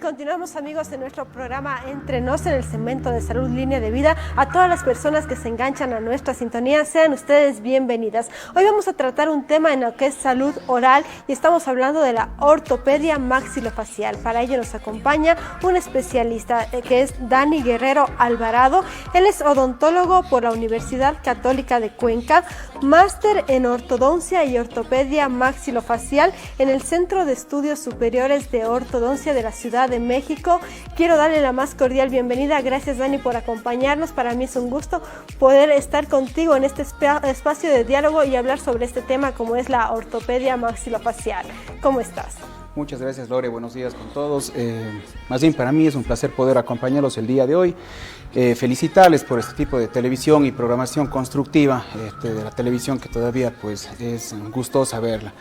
continuamos amigos en nuestro programa Entre Nos en el segmento de Salud Línea de Vida. A todas las personas que se enganchan a nuestra sintonía, sean ustedes bienvenidas. Hoy vamos a tratar un tema en lo que es salud oral y estamos hablando de la ortopedia maxilofacial. Para ello nos acompaña un especialista que es Dani Guerrero Alvarado. Él es odontólogo por la Universidad Católica de Cuenca, máster en ortodoncia y ortopedia maxilofacial en el Centro de Estudios Superiores de Ortodoncia de la Ciudad de México. Quiero darle la más cordial bienvenida. Gracias, Dani, por acompañarnos. Para mí es un gusto poder estar contigo en este espacio de diálogo y hablar sobre este tema como es la ortopedia maxilofacial. ¿Cómo estás? Muchas gracias, Lore. Buenos días con todos. Más bien para mí es un placer poder acompañarlos el día de hoy. Felicitarles por este tipo de televisión y programación constructiva de la televisión, que todavía pues es gustosa verla.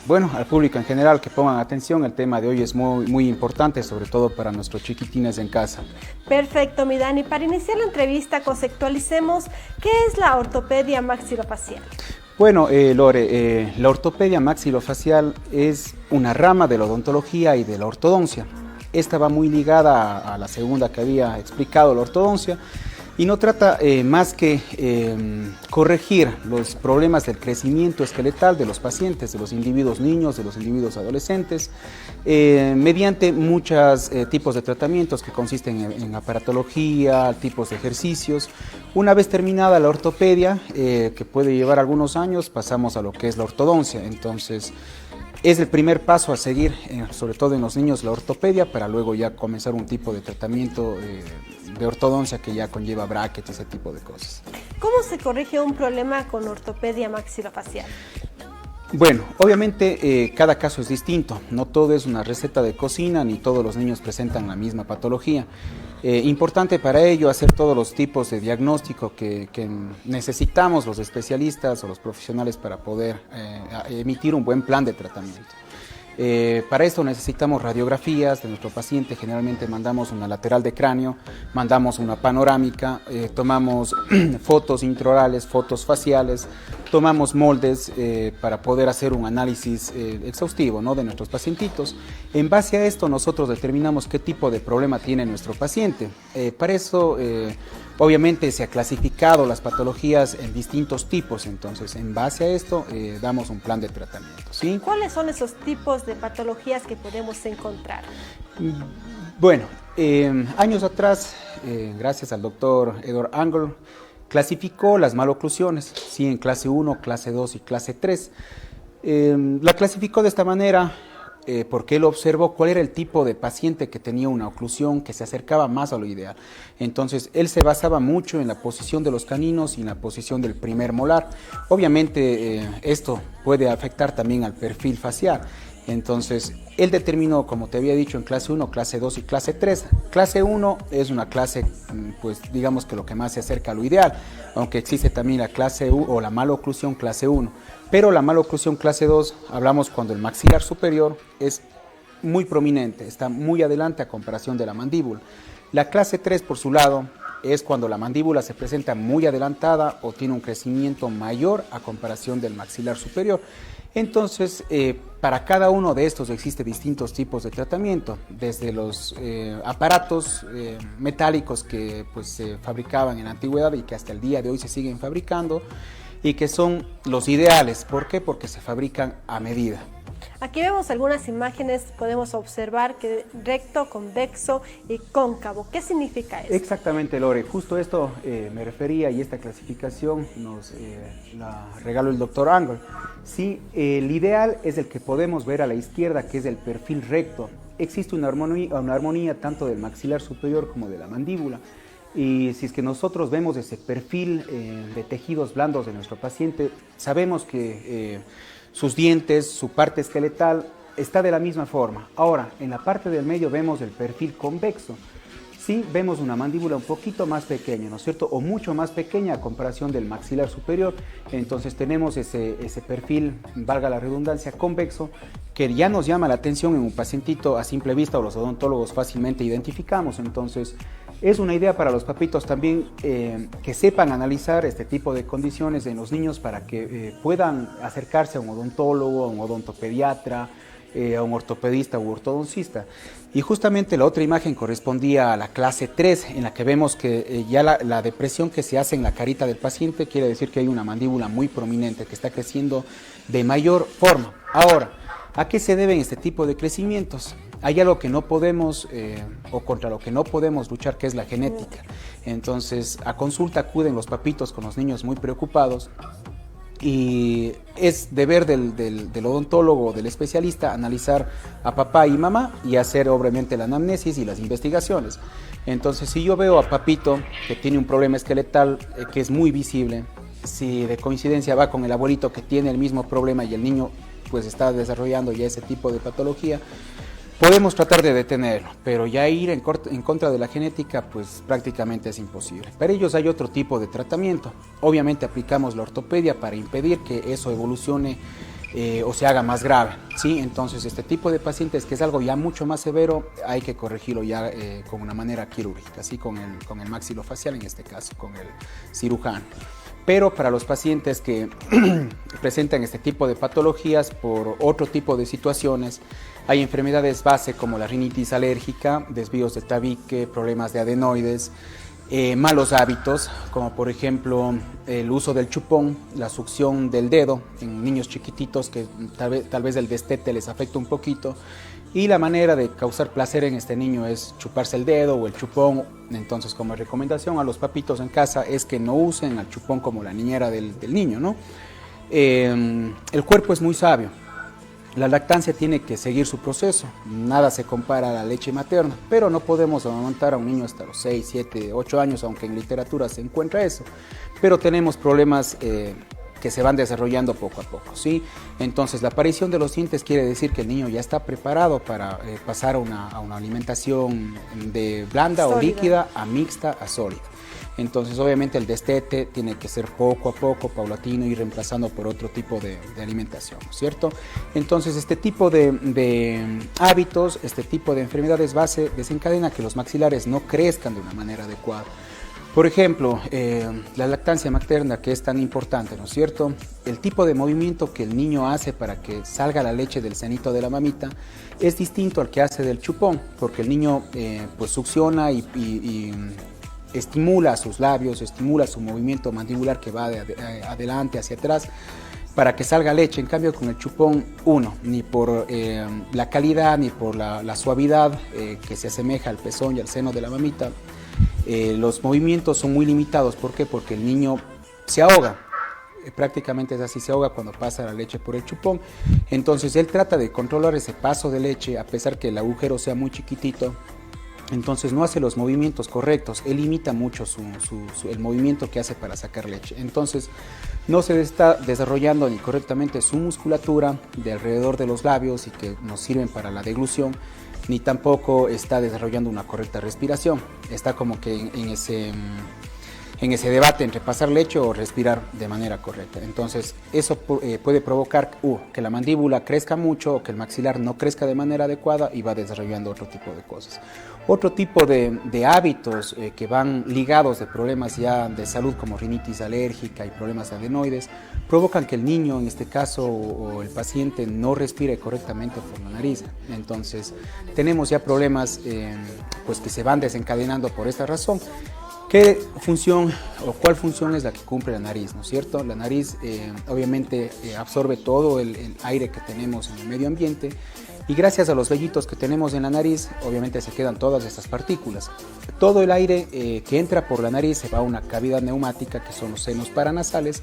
Bueno, al público en general que pongan atención, el tema de hoy es muy importante, sobre todo para nuestros chiquitines en casa. Perfecto, mi Dani. Para iniciar la entrevista, conceptualicemos qué es la ortopedia maxilofacial. Bueno, Lore, la ortopedia maxilofacial es una rama de la odontología y de la ortodoncia. Esta va muy ligada a la segunda que había explicado, la ortodoncia, y no trata más que corregir los problemas del crecimiento esqueletal de los pacientes, de los individuos niños, de los individuos adolescentes, mediante muchos tipos de tratamientos que consisten en aparatología, tipos de ejercicios. Una vez terminada la ortopedia, que puede llevar algunos años, pasamos a lo que es la ortodoncia. Entonces, es el primer paso a seguir, sobre todo en los niños, la ortopedia, para luego ya comenzar un tipo de tratamiento de ortodoncia que ya conlleva brackets, ese tipo de cosas. ¿Cómo se corrige un problema con ortopedia maxilofacial? Bueno, obviamente cada caso es distinto, no todo es una receta de cocina, ni todos los niños presentan la misma patología. Importante para ello hacer todos los tipos de diagnóstico que necesitamos los especialistas o los profesionales para poder emitir un buen plan de tratamiento. Para esto necesitamos radiografías de nuestro paciente. Generalmente mandamos una lateral de cráneo, mandamos una panorámica, tomamos fotos intraorales, fotos faciales, tomamos moldes para poder hacer un análisis exhaustivo, ¿no?, de nuestros pacientitos. En base a esto nosotros determinamos qué tipo de problema tiene nuestro paciente. Para eso obviamente se ha clasificado las patologías en distintos tipos, entonces en base a esto damos un plan de tratamiento, ¿sí? ¿Cuáles son esos tipos de patologías que podemos encontrar? Bueno, años atrás, gracias al doctor Edward Angle, clasificó las maloclusiones, ¿sí?, en clase 1, clase 2 y clase 3. La clasificó de esta manera porque él observó cuál era el tipo de paciente que tenía una oclusión que se acercaba más a lo ideal. Entonces, él se basaba mucho en la posición de los caninos y en la posición del primer molar. Obviamente, esto puede afectar también al perfil facial. Entonces, él determinó, como te había dicho, en clase 1, clase 2 y clase 3. Clase 1 es una clase, pues digamos que lo que más se acerca a lo ideal, aunque existe también la clase U o la maloclusión clase 1. Pero la maloclusión clase 2, hablamos cuando el maxilar superior es muy prominente, está muy adelante a comparación de la mandíbula. La clase 3, por su lado, es cuando la mandíbula se presenta muy adelantada o tiene un crecimiento mayor a comparación del maxilar superior. Entonces, para cada uno de estos existen distintos tipos de tratamiento, desde los aparatos metálicos que pues, se fabricaban en la antigüedad y que hasta el día de hoy se siguen fabricando y que son los ideales. ¿Por qué? Porque se fabrican a medida. Aquí vemos algunas imágenes, podemos observar que recto, convexo y cóncavo. ¿Qué significa eso? Exactamente, Lore. Justo esto me refería y esta clasificación nos la regaló el doctor Angle. Sí, el ideal es el que podemos ver a la izquierda, que es el perfil recto. Existe una armonía tanto del maxilar superior como de la mandíbula. Y si es que nosotros vemos ese perfil de tejidos blandos de nuestro paciente, sabemos que sus dientes, su parte esqueletal está de la misma forma. Ahora, en la parte del medio vemos el perfil convexo. Sí, vemos una mandíbula un poquito más pequeña, ¿no es cierto? O mucho más pequeña a comparación del maxilar superior. Entonces tenemos ese perfil, valga la redundancia, convexo, que ya nos llama la atención en un pacientito a simple vista, o los odontólogos fácilmente identificamos. Entonces, es una idea para los papitos también que sepan analizar este tipo de condiciones en los niños para que puedan acercarse a un odontólogo, a un odontopediatra, a un ortopedista u ortodoncista. Y justamente la otra imagen correspondía a la clase 3, en la que vemos que ya la depresión que se hace en la carita del paciente quiere decir que hay una mandíbula muy prominente que está creciendo de mayor forma. Ahora, ¿a qué se deben este tipo de crecimientos? Hay algo que no podemos, o contra lo que no podemos luchar, que es la genética. Entonces, a consulta acuden los papitos con los niños muy preocupados, y es deber del odontólogo o del especialista analizar a papá y mamá y hacer obviamente la anamnesis y las investigaciones. Entonces, si yo veo a papito que tiene un problema esqueletal que es muy visible, si de coincidencia va con el abuelito que tiene el mismo problema y el niño pues está desarrollando ya ese tipo de patología, podemos tratar de detenerlo, pero ya ir en contra de la genética pues prácticamente es imposible. Para ellos hay otro tipo de tratamiento. Obviamente aplicamos la ortopedia para impedir que eso evolucione o se haga más grave, ¿sí? Entonces este tipo de pacientes, que es algo ya mucho más severo, hay que corregirlo ya con una manera quirúrgica, ¿sí? Con el maxilofacial, en este caso, con el cirujano. Pero para los pacientes que presentan este tipo de patologías por otro tipo de situaciones, hay enfermedades base como la rinitis alérgica, desvíos de tabique, problemas de adenoides, malos hábitos, como por ejemplo el uso del chupón, la succión del dedo en niños chiquititos que tal vez el destete les afecta un poquito, y la manera de causar placer en este niño es chuparse el dedo o el chupón. Entonces, como recomendación a los papitos en casa es que no usen al chupón como la niñera del niño, ¿no? El cuerpo es muy sabio. La lactancia tiene que seguir su proceso, nada se compara a la leche materna, pero no podemos amamantar a un niño hasta los 6, 7, 8 años, aunque en literatura se encuentra eso, pero tenemos problemas que se van desarrollando poco a poco, ¿sí? Entonces, la aparición de los dientes quiere decir que el niño ya está preparado para pasar a una alimentación de blanda sólida o líquida, a mixta, a sólida. Entonces, obviamente, el destete tiene que ser poco a poco, paulatino, y reemplazando por otro tipo de alimentación, ¿cierto? Entonces, este tipo de hábitos, este tipo de enfermedades base desencadena que los maxilares no crezcan de una manera adecuada. Por ejemplo, la lactancia materna, que es tan importante, ¿no es cierto? El tipo de movimiento que el niño hace para que salga la leche del senito de la mamita es distinto al que hace del chupón, porque el niño pues succiona y estimula sus labios, estimula su movimiento mandibular que va de adelante hacia atrás para que salga leche. En cambio, con el chupón, ni por la calidad ni por la suavidad que se asemeja al pezón y al seno de la mamita, los movimientos son muy limitados. ¿Por qué? Porque el niño se ahoga. Prácticamente es así, se ahoga cuando pasa la leche por el chupón. Entonces él trata de controlar ese paso de leche, a pesar que el agujero sea muy chiquitito. Entonces no hace los movimientos correctos, él imita mucho el movimiento que hace para sacar leche. Entonces no se está desarrollando ni correctamente su musculatura de alrededor de los labios y que nos sirven para la deglución, ni tampoco está desarrollando una correcta respiración. Está como que en ese debate entre pasar leche o respirar de manera correcta. Entonces eso puede provocar que la mandíbula crezca mucho o que el maxilar no crezca de manera adecuada y va desarrollando otro tipo de cosas. Otro tipo de hábitos que van ligados de problemas ya de salud como rinitis alérgica y problemas de adenoides provocan que el niño, en este caso, o el paciente no respire correctamente por la nariz. Entonces tenemos ya problemas pues que se van desencadenando por esta razón. ¿Qué función o cuál función es la que cumple la nariz, ¿no es cierto? La nariz obviamente absorbe todo el aire que tenemos en el medio ambiente, y gracias a los vellitos que tenemos en la nariz, obviamente se quedan todas estas partículas. Todo el aire que entra por la nariz se va a una cavidad neumática, que son los senos paranasales,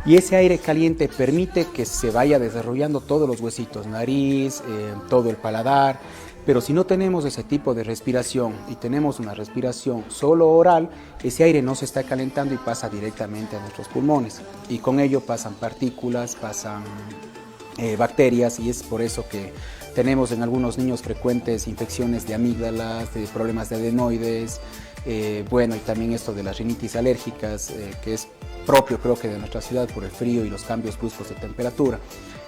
y ese aire caliente permite que se vaya desarrollando todos los huesitos, nariz, todo el paladar. Pero si no tenemos ese tipo de respiración y tenemos una respiración solo oral, ese aire no se está calentando y pasa directamente a nuestros pulmones. Y con ello pasan partículas, pasan bacterias, y es por eso que tenemos en algunos niños frecuentes infecciones de amígdalas, de problemas de adenoides, y también esto de las rinitis alérgicas, que es propio, creo que de nuestra ciudad por el frío y los cambios bruscos de temperatura.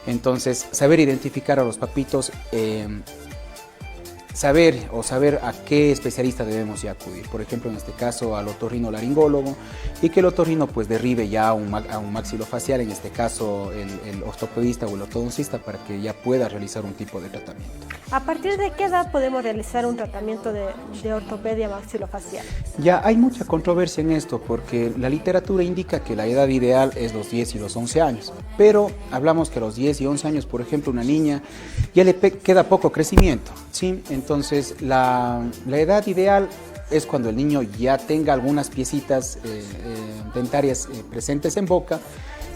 Entonces, saber identificar a los papitos saber a qué especialista debemos ya acudir. Por ejemplo, en este caso al otorrinolaringólogo, y que el otorrino pues derribe ya a un maxilofacial, en este caso el ortopedista o el ortodoncista, para que ya pueda realizar un tipo de tratamiento. ¿A partir de qué edad podemos realizar un tratamiento de ortopedia maxilofacial? Ya hay mucha controversia en esto, porque la literatura indica que la edad ideal es los 10 y los 11 años, pero hablamos que a los 10 y 11 años, por ejemplo, una niña ya le queda poco crecimiento, ¿sí? Entonces la edad ideal es cuando el niño ya tenga algunas piecitas dentarias presentes en boca,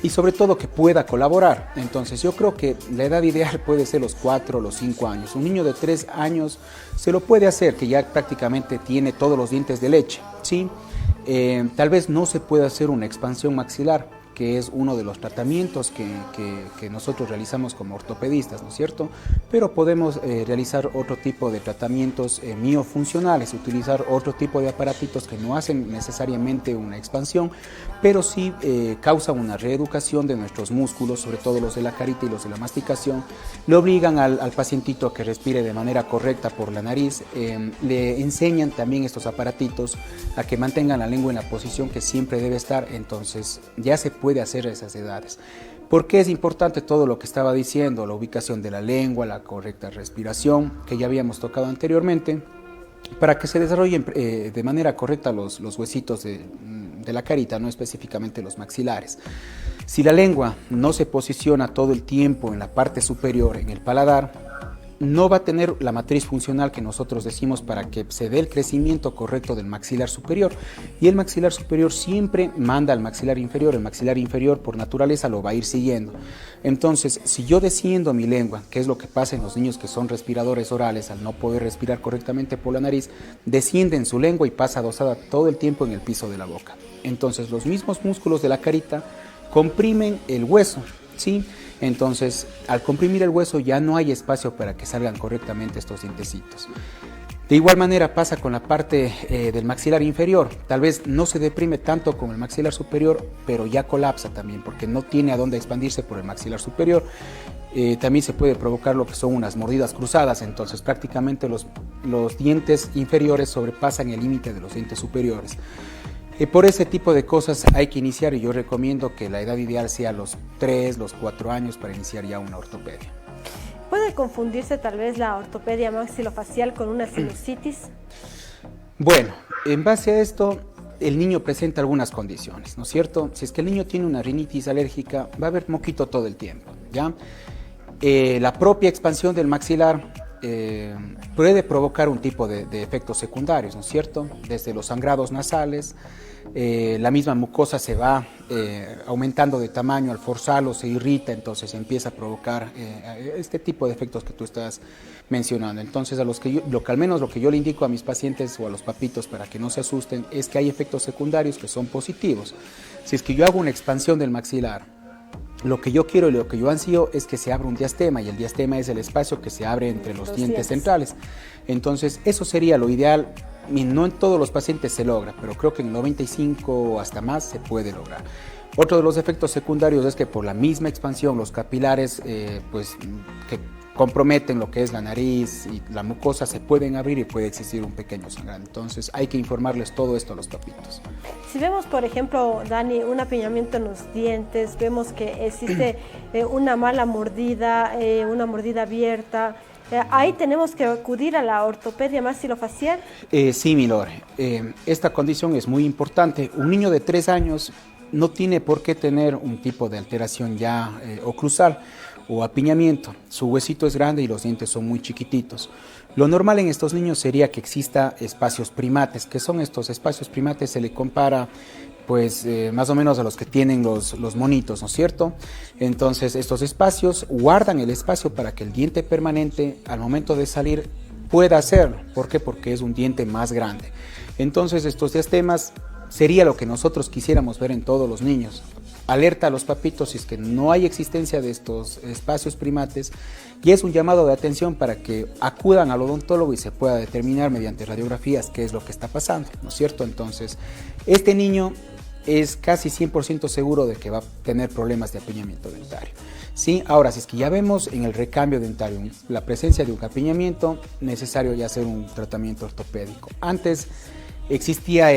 y sobre todo que pueda colaborar. Entonces yo creo que la edad ideal puede ser los 4 o los 5 años. Un niño de 3 años se lo puede hacer, que ya prácticamente tiene todos los dientes de leche, ¿sí? Tal vez no se pueda hacer una expansión maxilar, que es uno de los tratamientos que nosotros realizamos como ortopedistas, ¿no es cierto? Pero podemos realizar otro tipo de tratamientos miofuncionales, utilizar otro tipo de aparatitos que no hacen necesariamente una expansión, pero sí causan una reeducación de nuestros músculos, sobre todo los de la carita y los de la masticación. Le obligan al pacientito a que respire de manera correcta por la nariz, le enseñan también estos aparatitos a que mantengan la lengua en la posición que siempre debe estar. Entonces ya se puede hacer a esas edades. ¿Por qué es importante todo lo que estaba diciendo? La ubicación de la lengua, la correcta respiración, que ya habíamos tocado anteriormente, para que se desarrollen de manera correcta los huesitos de la carita, no específicamente los maxilares. Si la lengua no se posiciona todo el tiempo en la parte superior, en el paladar, no va a tener la matriz funcional que nosotros decimos para que se dé el crecimiento correcto del maxilar superior, y el maxilar superior siempre manda al maxilar inferior, el maxilar inferior por naturaleza lo va a ir siguiendo. Entonces, si yo desciendo mi lengua, que es lo que pasa en los niños que son respiradores orales, al no poder respirar correctamente por la nariz, descienden su lengua y pasa dosada todo el tiempo en el piso de la boca. Entonces, los mismos músculos de la carita comprimen el hueso, ¿sí? Entonces, al comprimir el hueso ya no hay espacio para que salgan correctamente estos dientecitos. De igual manera pasa con la parte del maxilar inferior. Tal vez no se deprime tanto como el maxilar superior, pero ya colapsa también porque no tiene a dónde expandirse por el maxilar superior. También se puede provocar lo que son unas mordidas cruzadas, entonces prácticamente los dientes inferiores sobrepasan el límite de los dientes superiores. Por ese tipo de cosas hay que iniciar, y yo recomiendo que la edad ideal sea los 3, los 4 años para iniciar ya una ortopedia. ¿Puede confundirse tal vez la ortopedia maxilofacial con una sinusitis? Bueno, en base a esto, el niño presenta algunas condiciones, ¿no es cierto? Si es que el niño tiene una rinitis alérgica, va a haber moquito todo el tiempo, ¿ya? La propia expansión del maxilar puede provocar un tipo de efectos secundarios, ¿no es cierto? Desde los sangrados nasales, la misma mucosa se va aumentando de tamaño al forzarlo, se irrita, entonces empieza a provocar este tipo de efectos que tú estás mencionando. Entonces, al menos lo que yo le indico a mis pacientes o a los papitos para que no se asusten es que hay efectos secundarios que son positivos. Si es que yo hago una expansión del maxilar, lo que yo quiero y lo que yo ansío es que se abra un diastema, y el diastema es el espacio que se abre entre los dientes centrales. Entonces, eso sería lo ideal, y no en todos los pacientes se logra, pero creo que en 95 o hasta más se puede lograr. Otro de los efectos secundarios es que por la misma expansión los capilares que comprometen lo que es la nariz y la mucosa se pueden abrir y puede existir un pequeño sangrado. Entonces hay que informarles todo esto a los papitos. Si vemos, por ejemplo, Dani, un apiñamiento en los dientes, vemos que existe una mala mordida, una mordida abierta, ¿ahí tenemos que acudir a la ortopedia maxilofacial? Sí, mi Lore. Esta condición es muy importante. Un niño de 3 años no tiene por qué tener un tipo de alteración ya oclusal o apiñamiento. Su huesito es grande y los dientes son muy chiquititos. Lo normal en estos niños sería que exista espacios primates. ¿Qué son estos espacios primates? Se le compara más o menos a los que tienen los monitos, ¿no es cierto? Entonces estos espacios guardan el espacio para que el diente permanente al momento de salir pueda hacerlo. ¿Por qué? Porque es un diente más grande. Entonces estos diastemas sería lo que nosotros quisiéramos ver en todos los niños. Alerta a los papitos si es que no hay existencia de estos espacios primates, y es un llamado de atención para que acudan al odontólogo y se pueda determinar mediante radiografías qué es lo que está pasando, ¿no es cierto? Entonces, este niño es casi 100% seguro de que va a tener problemas de apiñamiento dentario. Sí, ahora, si es que ya vemos en el recambio dentario la presencia de un apiñamiento, necesario ya hacer un tratamiento ortopédico. Antes existía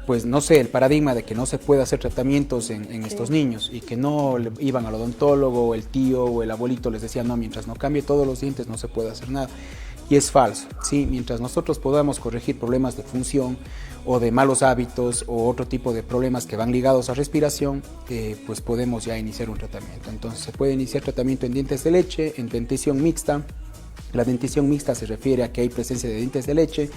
pues no sé, el paradigma de que no se puede hacer tratamientos en estos niños y que no iban al odontólogo, o el tío o el abuelito les decía, no, mientras no cambie todos los dientes no se puede hacer nada. Y es falso, ¿sí? Mientras nosotros podamos corregir problemas de función o de malos hábitos o otro tipo de problemas que van ligados a respiración, pues podemos ya iniciar un tratamiento. Entonces se puede iniciar tratamiento en dientes de leche, en dentición mixta. La dentición mixta se refiere a que hay presencia de dientes de leche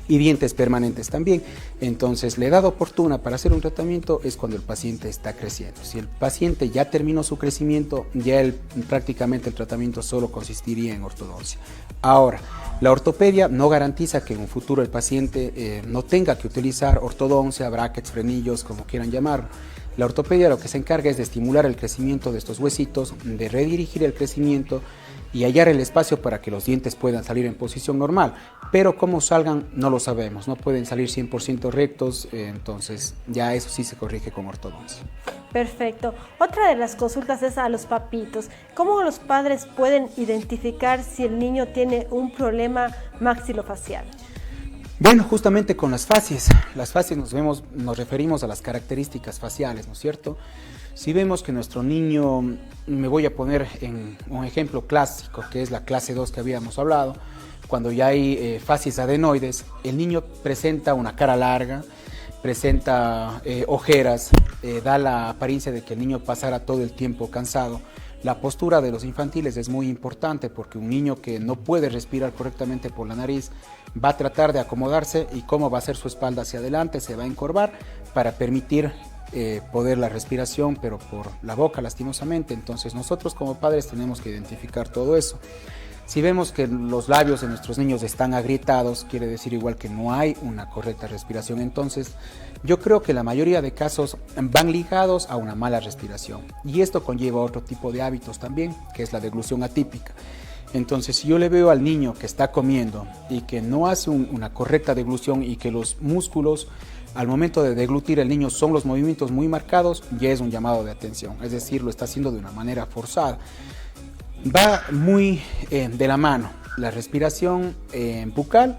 y dientes permanentes también. Entonces, la edad oportuna para hacer un tratamiento es cuando el paciente está creciendo. Si el paciente ya terminó su crecimiento, ya prácticamente el tratamiento solo consistiría en ortodoncia. Ahora, la ortopedia no garantiza que en un futuro el paciente no tenga que utilizar ortodoncia, brackets, frenillos, como quieran llamarlo. La ortopedia lo que se encarga es de estimular el crecimiento de estos huesitos, de redirigir el crecimiento y hallar el espacio para que los dientes puedan salir en posición normal, pero cómo salgan no lo sabemos, no pueden salir 100% rectos, entonces ya eso sí se corrige con ortodoncia. Perfecto. Otra de las consultas es a los papitos. ¿Cómo los padres pueden identificar si el niño tiene un problema maxilofacial? Bueno, justamente con las facies nos referimos a las características faciales, ¿no es cierto? Si vemos que nuestro niño, me voy a poner en un ejemplo clásico, que es la clase 2 que habíamos hablado, cuando ya hay facies adenoides, el niño presenta una cara larga, presenta ojeras, da la apariencia de que el niño pasará todo el tiempo cansado. La postura de los infantiles es muy importante porque un niño que no puede respirar correctamente por la nariz va a tratar de acomodarse y cómo va a hacer su espalda hacia adelante, se va a encorvar para permitir poder la respiración, pero por la boca lastimosamente. Entonces nosotros como padres tenemos que identificar todo eso. Si vemos que los labios de nuestros niños están agrietados, quiere decir igual que no hay una correcta respiración. Entonces yo creo que la mayoría de casos van ligados a una mala respiración y esto conlleva otro tipo de hábitos también, que es la deglución atípica. Entonces, si yo le veo al niño que está comiendo y que no hace una correcta deglución y que los músculos al momento de deglutir el niño son los movimientos muy marcados, ya es un llamado de atención, es decir, lo está haciendo de una manera forzada. Va muy de la mano la respiración bucal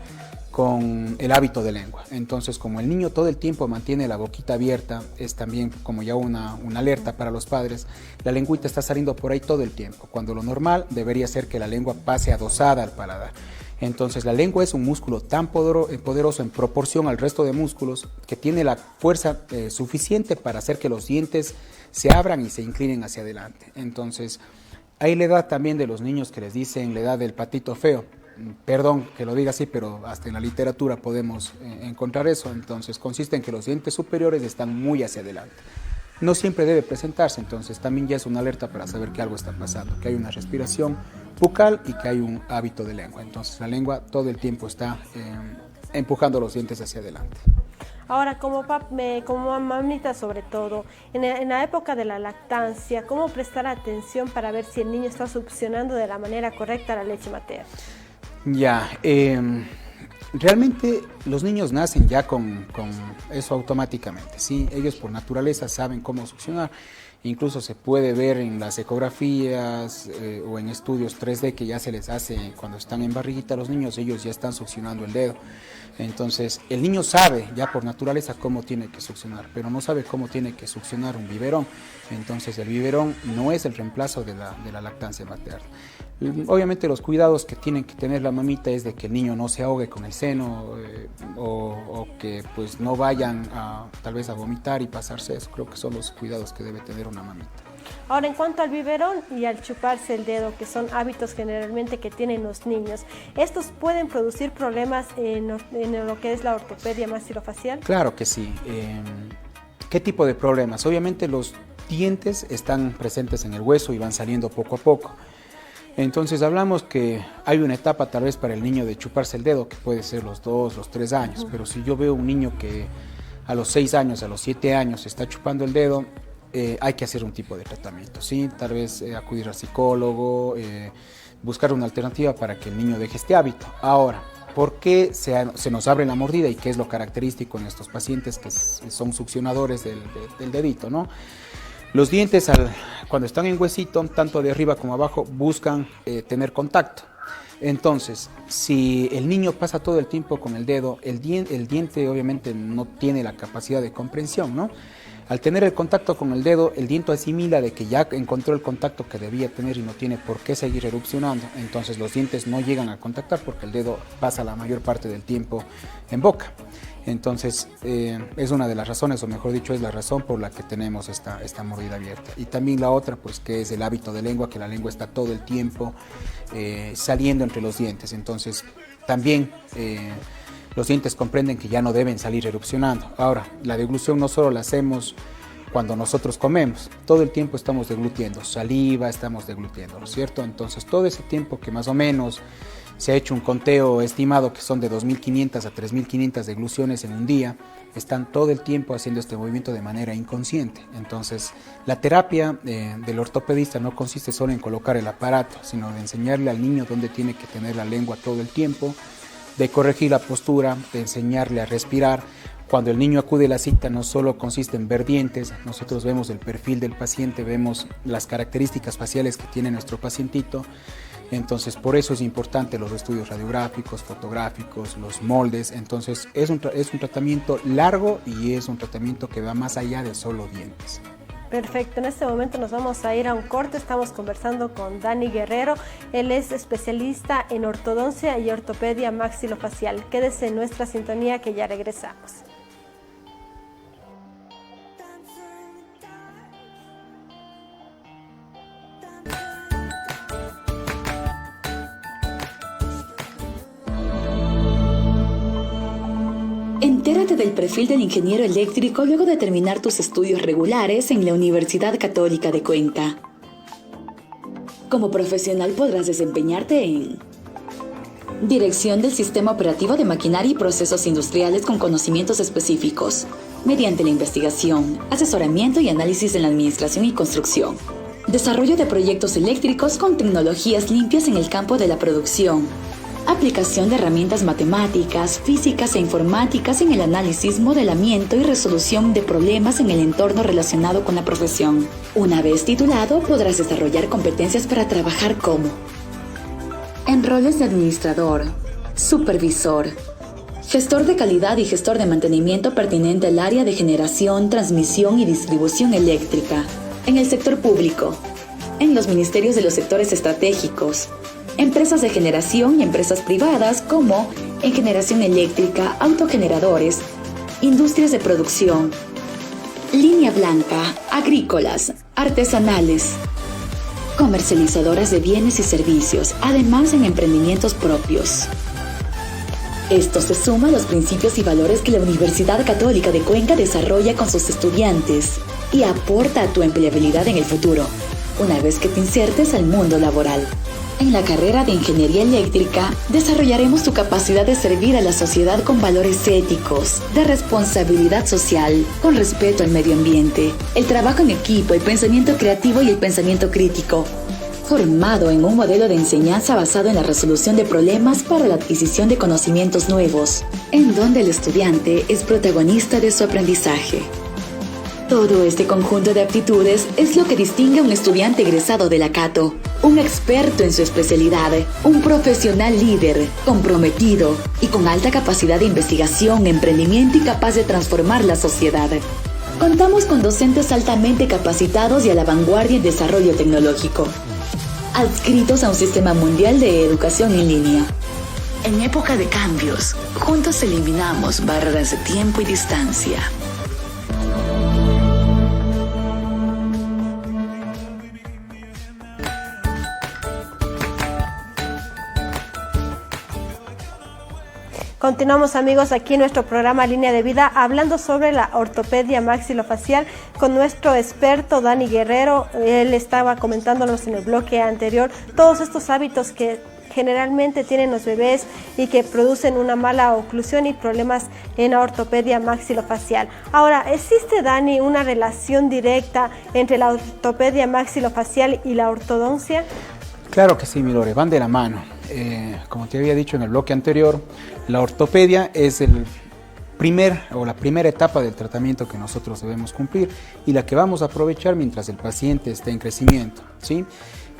con el hábito de lengua. Entonces, como el niño todo el tiempo mantiene la boquita abierta, es también como ya una alerta para los padres, la lengüita está saliendo por ahí todo el tiempo, cuando lo normal debería ser que la lengua pase adosada al paladar. Entonces, la lengua es un músculo tan poderoso en proporción al resto de músculos que tiene la fuerza suficiente para hacer que los dientes se abran y se inclinen hacia adelante. Entonces, hay la edad también de los niños que les dicen la edad del patito feo. Perdón que lo diga así, pero hasta en la literatura podemos encontrar eso. Entonces consiste en que los dientes superiores están muy hacia adelante. No siempre debe presentarse, entonces también ya es una alerta para saber que algo está pasando, que hay una respiración bucal y que hay un hábito de lengua. Entonces la lengua todo el tiempo está empujando los dientes hacia adelante. Ahora, como mamita sobre todo, en la época de la lactancia, ¿cómo prestar atención para ver si el niño está succionando de la manera correcta la leche materna? Ya, realmente los niños nacen ya con eso automáticamente, ¿sí? Ellos por naturaleza saben cómo succionar. Incluso se puede ver en las ecografías o en estudios 3D que ya se les hace cuando están en barriguita los niños, ellos ya están succionando el dedo. Entonces el niño sabe ya por naturaleza cómo tiene que succionar, pero no sabe cómo tiene que succionar un biberón. Entonces el biberón no es el reemplazo de la lactancia materna. Obviamente los cuidados que tienen que tener la mamita es de que el niño no se ahogue con el seno o que pues no vayan tal vez a vomitar y pasarse eso. Creo que son los cuidados que debe tener una mamita. Ahora, en cuanto al biberón y al chuparse el dedo, que son hábitos generalmente que tienen los niños, ¿estos pueden producir problemas en lo que es la ortopedia maxilofacial? Claro que sí. ¿Qué tipo de problemas? Obviamente los dientes están presentes en el hueso y van saliendo poco a poco. Entonces hablamos que hay una etapa tal vez para el niño de chuparse el dedo, que puede ser los 2, los 3 años, pero si yo veo un niño que a los 6 años, a los 7 años está chupando el dedo, hay que hacer un tipo de tratamiento, ¿sí? Tal vez acudir al psicólogo, buscar una alternativa para que el niño deje este hábito. Ahora, ¿por qué se nos abre la mordida y qué es lo característico en estos pacientes que son succionadores del dedito, ¿no? Los dientes, cuando están en huesito, tanto de arriba como abajo, buscan tener contacto. Entonces, si el niño pasa todo el tiempo con el dedo, el diente obviamente no tiene la capacidad de comprensión, ¿no? Al tener el contacto con el dedo, el diente asimila de que ya encontró el contacto que debía tener y no tiene por qué seguir erupcionando. Entonces los dientes no llegan a contactar porque el dedo pasa la mayor parte del tiempo en boca. Entonces es una de las razones, o mejor dicho, es la razón por la que tenemos esta mordida abierta. Y también la otra, pues que es el hábito de lengua, que la lengua está todo el tiempo saliendo entre los dientes. Entonces también los dientes comprenden que ya no deben salir erupcionando. Ahora, la deglución no solo la hacemos cuando nosotros comemos, todo el tiempo estamos deglutiendo, saliva estamos deglutiendo, ¿no es cierto? Entonces todo ese tiempo que más o menos se ha hecho un conteo estimado que son de 2.500 a 3.500 degluciones en un día, están todo el tiempo haciendo este movimiento de manera inconsciente. Entonces, la terapia del ortopedista no consiste solo en colocar el aparato, sino de enseñarle al niño dónde tiene que tener la lengua todo el tiempo, de corregir la postura, de enseñarle a respirar. Cuando el niño acude a la cita no solo consiste en ver dientes, nosotros vemos el perfil del paciente, vemos las características faciales que tiene nuestro pacientito. Entonces por eso es importante los estudios radiográficos, fotográficos, los moldes. Entonces es un tratamiento largo y es un tratamiento que va más allá de solo dientes. Perfecto, en este momento nos vamos a ir a un corte. Estamos conversando con Dani Guerrero. Él es especialista en ortodoncia y ortopedia maxilofacial. Quédese en nuestra sintonía que ya regresamos. Entérate del perfil del ingeniero eléctrico luego de terminar tus estudios regulares en la Universidad Católica de Cuenca. Como profesional podrás desempeñarte en dirección del sistema operativo de maquinaria y procesos industriales con conocimientos específicos, mediante la investigación, asesoramiento y análisis en la administración y construcción. Desarrollo de proyectos eléctricos con tecnologías limpias en el campo de la producción. Aplicación de herramientas matemáticas, físicas e informáticas en el análisis, modelamiento y resolución de problemas en el entorno relacionado con la profesión. Una vez titulado, podrás desarrollar competencias para trabajar como en roles de administrador, supervisor, gestor de calidad y gestor de mantenimiento pertinente al área de generación, transmisión y distribución eléctrica, en el sector público, en los ministerios de los sectores estratégicos, empresas de generación y empresas privadas como en generación eléctrica, autogeneradores, industrias de producción, línea blanca, agrícolas, artesanales, comercializadoras de bienes y servicios, además en emprendimientos propios. Esto se suma a los principios y valores que la Universidad Católica de Cuenca desarrolla con sus estudiantes y aporta a tu empleabilidad en el futuro, una vez que te insertes al mundo laboral. En la carrera de Ingeniería Eléctrica, desarrollaremos tu capacidad de servir a la sociedad con valores éticos, de responsabilidad social, con respeto al medio ambiente, el trabajo en equipo, el pensamiento creativo y el pensamiento crítico, formado en un modelo de enseñanza basado en la resolución de problemas para la adquisición de conocimientos nuevos, en donde el estudiante es protagonista de su aprendizaje. Todo este conjunto de aptitudes es lo que distingue a un estudiante egresado de la Cato, un experto en su especialidad, un profesional líder, comprometido y con alta capacidad de investigación, emprendimiento y capaz de transformar la sociedad. Contamos con docentes altamente capacitados y a la vanguardia en desarrollo tecnológico, adscritos a un sistema mundial de educación en línea. En época de cambios, juntos eliminamos barreras de tiempo y distancia. Continuamos, amigos, aquí en nuestro programa Línea de Vida, hablando sobre la ortopedia maxilofacial con nuestro experto Dani Guerrero. Él estaba comentándonos en el bloque anterior todos estos hábitos que generalmente tienen los bebés y que producen una mala oclusión y problemas en la ortopedia maxilofacial. Ahora, ¿existe, Dani, una relación directa entre la ortopedia maxilofacial y la ortodoncia? Claro que sí, mi Lore, van de la mano. Como te había dicho en el bloque anterior, la ortopedia es la primera etapa del tratamiento que nosotros debemos cumplir y la que vamos a aprovechar mientras el paciente esté en crecimiento, ¿sí?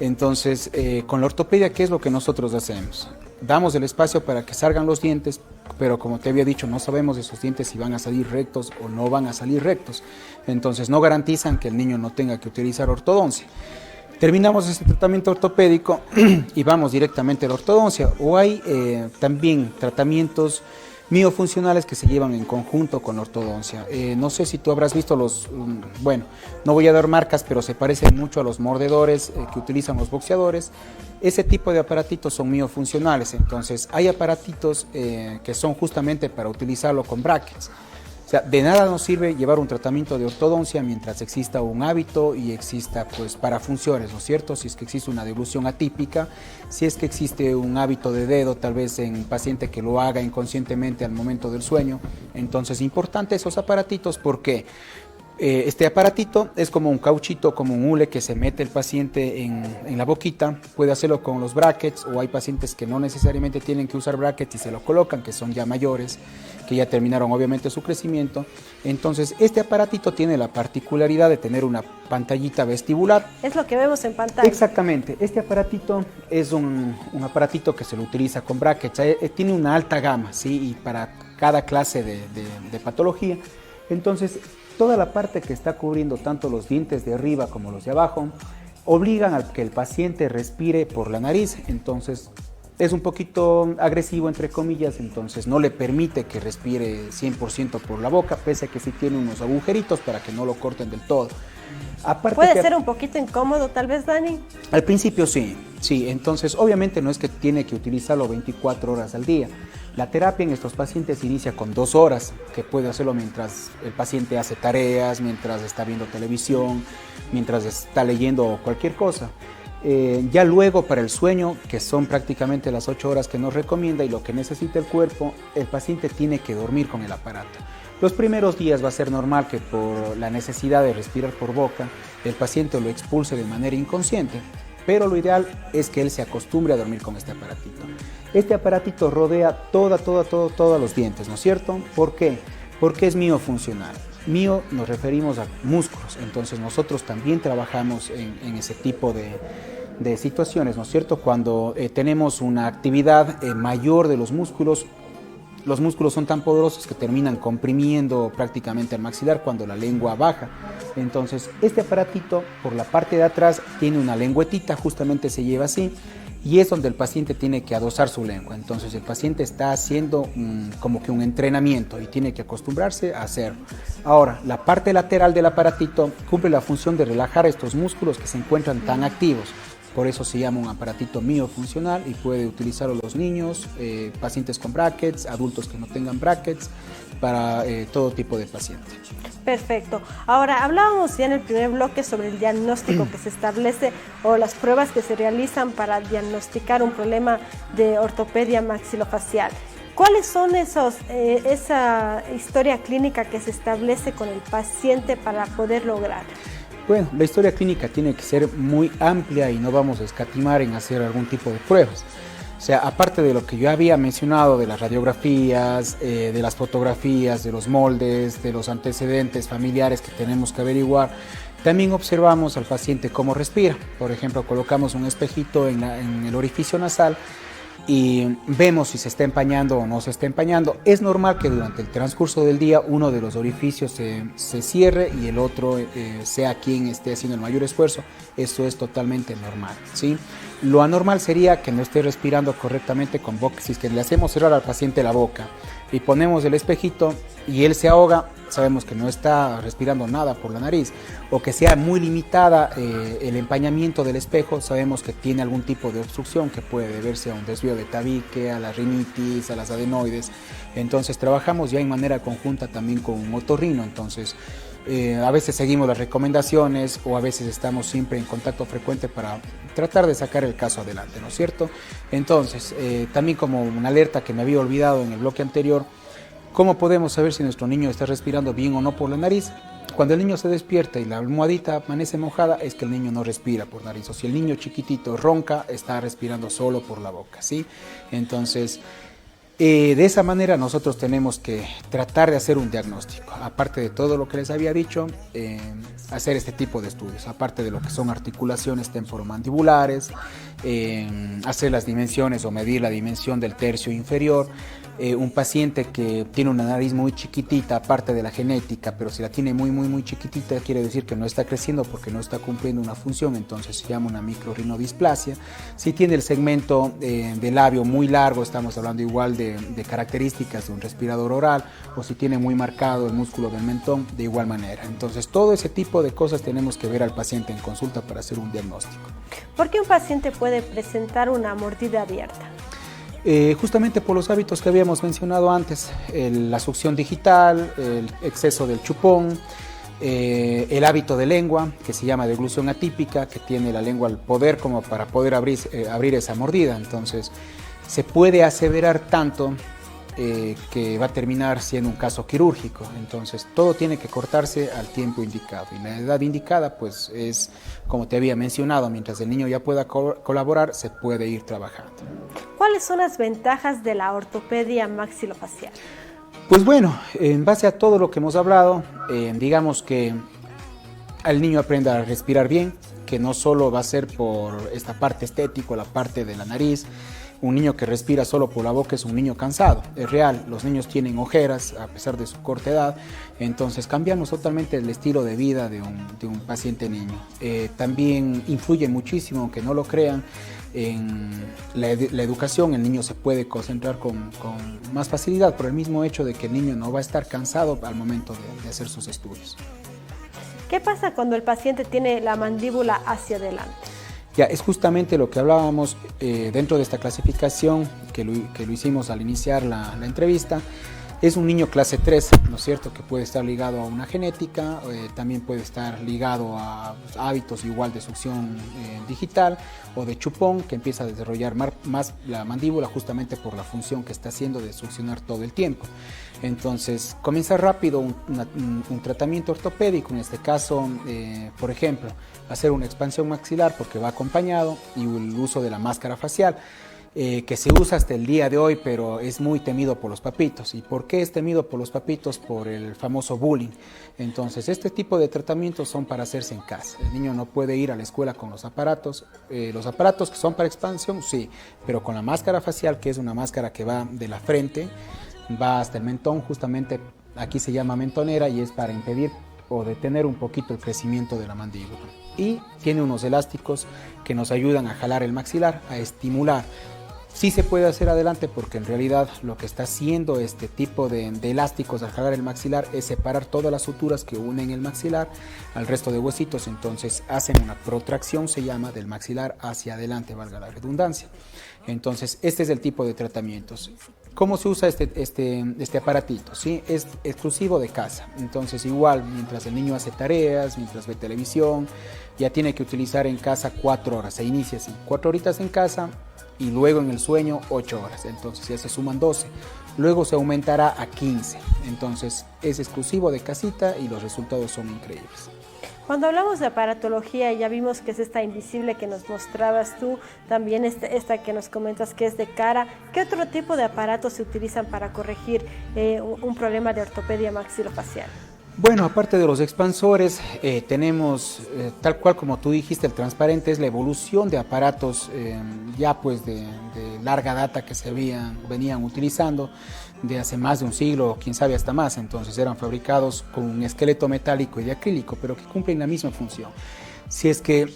Entonces, con la ortopedia, ¿qué es lo que nosotros hacemos? Damos el espacio para que salgan los dientes, pero como te había dicho, no sabemos esos dientes si van a salir rectos o no van a salir rectos. Entonces, no garantizan que el niño no tenga que utilizar ortodoncia. Terminamos este tratamiento ortopédico y vamos directamente a la ortodoncia. O hay también tratamientos miofuncionales que se llevan en conjunto con la ortodoncia. No sé si tú habrás visto bueno, no voy a dar marcas, pero se parecen mucho a los mordedores que utilizan los boxeadores. Ese tipo de aparatitos son miofuncionales, entonces hay aparatitos que son justamente para utilizarlo con brackets. O sea, de nada nos sirve llevar un tratamiento de ortodoncia mientras exista un hábito y exista pues parafunciones, ¿no es cierto? Si es que existe una deglución atípica, si es que existe un hábito de dedo, tal vez en un paciente que lo haga inconscientemente al momento del sueño. Entonces, importante esos aparatitos porque este aparatito es como un cauchito, como un hule que se mete el paciente en la boquita. Puede hacerlo con los brackets o hay pacientes que no necesariamente tienen que usar brackets y se lo colocan, que son ya mayores, que ya terminaron obviamente su crecimiento. Entonces este aparatito tiene la particularidad de tener una pantallita vestibular. Es lo que vemos en pantalla. Exactamente, este aparatito es un aparatito que se lo utiliza con brackets, tiene una alta gama, ¿sí? Y para cada clase de patología. Entonces toda la parte que está cubriendo tanto los dientes de arriba como los de abajo obligan a que el paciente respire por la nariz. Entonces es un poquito agresivo, entre comillas, entonces no le permite que respire 100% por la boca, pese a que sí tiene unos agujeritos para que no lo corten del todo. Aparte ¿Puede ser un poquito incómodo tal vez, Dani? Al principio sí, entonces obviamente no es que tiene que utilizarlo 24 horas al día. La terapia en estos pacientes inicia con 2 horas, que puede hacerlo mientras el paciente hace tareas, mientras está viendo televisión, mientras está leyendo cualquier cosa. Ya luego para el sueño, que son prácticamente las 8 horas que nos recomienda y lo que necesita el cuerpo, el paciente tiene que dormir con el aparato. Los primeros días va a ser normal que por la necesidad de respirar por boca, el paciente lo expulse de manera inconsciente, pero lo ideal es que él se acostumbre a dormir con este aparatito. Este aparatito rodea todos los dientes, ¿no es cierto? ¿Por qué? Porque es miofuncional. Mio nos referimos a músculos, entonces nosotros también trabajamos en ese tipo de situaciones, ¿no es cierto? Cuando tenemos una actividad mayor de los músculos son tan poderosos que terminan comprimiendo prácticamente el maxilar cuando la lengua baja. Entonces este aparatito por la parte de atrás tiene una lengüetita, justamente se lleva así, y es donde el paciente tiene que adosar su lengua. Entonces el paciente está haciendo como que un entrenamiento y tiene que acostumbrarse a hacerlo. Ahora, la parte lateral del aparatito cumple la función de relajar estos músculos que se encuentran tan activos. Por eso se llama un aparatito miofuncional y puede utilizarlo los niños, pacientes con brackets, adultos que no tengan brackets, para todo tipo de pacientes. Perfecto. Ahora, hablábamos ya en el primer bloque sobre el diagnóstico que se establece o las pruebas que se realizan para diagnosticar un problema de ortopedia maxilofacial. ¿Cuáles son esa historia clínica que se establece con el paciente para poder lograr? Bueno, la historia clínica tiene que ser muy amplia y no vamos a escatimar en hacer algún tipo de pruebas. O sea, aparte de lo que yo había mencionado de las radiografías, de las fotografías, de los moldes, de los antecedentes familiares que tenemos que averiguar, también observamos al paciente cómo respira. Por ejemplo, colocamos un espejito en el orificio nasal y vemos si se está empañando o no se está empañando. Es normal que durante el transcurso del día uno de los orificios se cierre y el otro sea quien esté haciendo el mayor esfuerzo. Eso es totalmente normal, ¿sí? Lo anormal sería que no esté respirando correctamente con boca. Si es que le hacemos cerrar al paciente la boca y ponemos el espejito y él se ahoga, sabemos que no está respirando nada por la nariz, o que sea muy limitada el empañamiento del espejo, sabemos que tiene algún tipo de obstrucción que puede deberse a un desvío de tabique, a la rinitis, a las adenoides. Entonces trabajamos ya en manera conjunta también con un otorrino. Entonces a veces seguimos las recomendaciones o a veces estamos siempre en contacto frecuente para tratar de sacar el caso adelante, ¿no es cierto? Entonces también como una alerta que me había olvidado en el bloque anterior, ¿cómo podemos saber si nuestro niño está respirando bien o no por la nariz? Cuando el niño se despierta y la almohadita amanece mojada, es que el niño no respira por nariz. O si el niño chiquitito ronca, está respirando solo por la boca, ¿sí? Entonces, De esa manera nosotros tenemos que tratar de hacer un diagnóstico, aparte de todo lo que les había dicho, hacer este tipo de estudios, aparte de lo que son articulaciones temporomandibulares, hacer las dimensiones o medir la dimensión del tercio inferior. Un paciente que tiene una nariz muy chiquitita, aparte de la genética, pero si la tiene muy chiquitita, quiere decir que no está creciendo porque no está cumpliendo una función, entonces se llama una microrrinodisplasia. Si tiene el segmento del labio muy largo, estamos hablando igual de características de un respirador oral, o si tiene muy marcado el músculo del mentón, de igual manera. Entonces todo ese tipo de cosas tenemos que ver al paciente en consulta para hacer un diagnóstico. ¿Por qué un paciente puede presentar una mordida abierta? Justamente por los hábitos que habíamos mencionado antes, la succión digital, el exceso del chupón, el hábito de lengua, que se llama deglución atípica, que tiene la lengua al poder como para poder abrir esa mordida. Entonces, se puede aseverar tanto que va a terminar siendo un caso quirúrgico. Entonces, todo tiene que cortarse al tiempo indicado. Y la edad indicada, pues, es, como te había mencionado, mientras el niño ya pueda colaborar, se puede ir trabajando. ¿Cuáles son las ventajas de la ortopedia maxilofacial? Pues bueno, en base a todo lo que hemos hablado, digamos que el niño aprenda a respirar bien, que no solo va a ser por esta parte estética, la parte de la nariz. Un niño que respira solo por la boca es un niño cansado, es real. Los niños tienen ojeras a pesar de su corta edad, entonces cambiamos totalmente el estilo de vida de un paciente niño. También influye muchísimo, aunque no lo crean, en la educación. El niño se puede concentrar con más facilidad por el mismo hecho de que el niño no va a estar cansado al momento de hacer sus estudios. ¿Qué pasa cuando el paciente tiene la mandíbula hacia adelante? Ya, es justamente lo que hablábamos dentro de esta clasificación que lo hicimos al iniciar la entrevista. Es un niño clase 3, ¿no es cierto?, que puede estar ligado a una genética, también puede estar ligado a hábitos igual de succión digital o de chupón, que empieza a desarrollar más la mandíbula justamente por la función que está haciendo de succionar todo el tiempo. Entonces, comienza rápido un tratamiento ortopédico, en este caso, por ejemplo, hacer una expansión maxilar porque va acompañado, y el uso de la máscara facial, que se usa hasta el día de hoy, pero es muy temido por los papitos. ¿Y por qué es temido por los papitos? Por el famoso bullying. Entonces, este tipo de tratamientos son para hacerse en casa. El niño no puede ir a la escuela con los aparatos que son para expansión, sí, pero con la máscara facial, que es una máscara que va de la frente, va hasta el mentón, justamente aquí se llama mentonera, y es para impedir o detener un poquito el crecimiento de la mandíbula. Y tiene unos elásticos que nos ayudan a jalar el maxilar, a estimular. Sí se puede hacer adelante, porque en realidad lo que está haciendo este tipo de elásticos al jalar el maxilar es separar todas las suturas que unen el maxilar al resto de huesitos. Entonces hacen una protracción, se llama, del maxilar hacia adelante, valga la redundancia. Entonces este es el tipo de tratamientos. ¿Cómo se usa este aparatito? ¿Sí? Es exclusivo de casa. Entonces igual, mientras el niño hace tareas, mientras ve televisión, ya tiene que utilizar en casa 4 horas. Se inicia así, 4 horitas en casa, y luego en el sueño 8 horas. Entonces ya se suman 12. Luego se aumentará a 15. Entonces es exclusivo de casita y los resultados son increíbles. Cuando hablamos de aparatología, ya vimos que es esta invisible que nos mostrabas tú, también esta que nos comentas que es de cara. ¿Qué otro tipo de aparatos se utilizan para corregir un problema de ortopedia maxilofacial? Bueno, aparte de los expansores, tenemos, tal cual como tú dijiste, el transparente es la evolución de aparatos ya pues de larga data que se venían utilizando de hace más de un siglo, quién sabe hasta más. Entonces eran fabricados con un esqueleto metálico y de acrílico, pero que cumplen la misma función. Si es que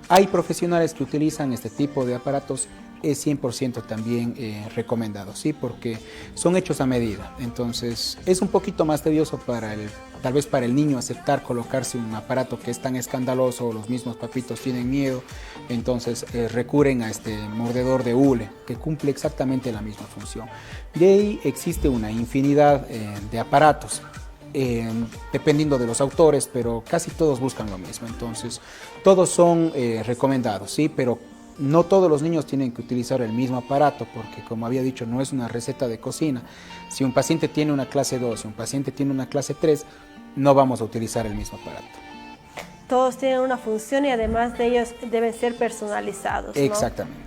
hay profesionales que utilizan este tipo de aparatos, es 100% también recomendado, ¿sí? Porque son hechos a medida. Entonces es un poquito más tedioso tal vez para el niño aceptar colocarse un aparato que es tan escandaloso, los mismos papitos tienen miedo, entonces recurren a este mordedor de hule que cumple exactamente la misma función. De ahí existe una infinidad de aparatos, dependiendo de los autores, pero casi todos buscan lo mismo. Entonces todos son recomendados, ¿sí? Pero no todos los niños tienen que utilizar el mismo aparato, porque como había dicho, no es una receta de cocina. Si un paciente tiene una clase 2, si un paciente tiene una clase 3, no vamos a utilizar el mismo aparato. Todos tienen una función y además de ellos deben ser personalizados, ¿no? Exactamente.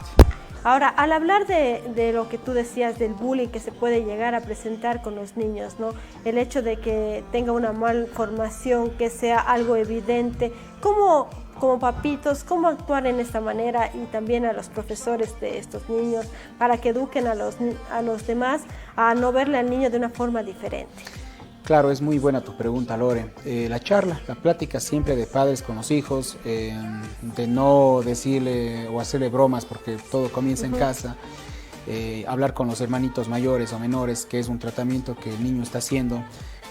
Ahora, al hablar de lo que tú decías del bullying que se puede llegar a presentar con los niños, ¿no? El hecho de que tenga una malformación, que sea algo evidente, ¿cómo, como papitos, cómo actuar en esta manera y también a los profesores de estos niños para que eduquen a los demás a no verle al niño de una forma diferente? Claro, es muy buena tu pregunta, Lore. La charla, la plática siempre de padres con los hijos, de no decirle o hacerle bromas porque todo comienza en casa, hablar con los hermanitos mayores o menores, que es un tratamiento que el niño está haciendo,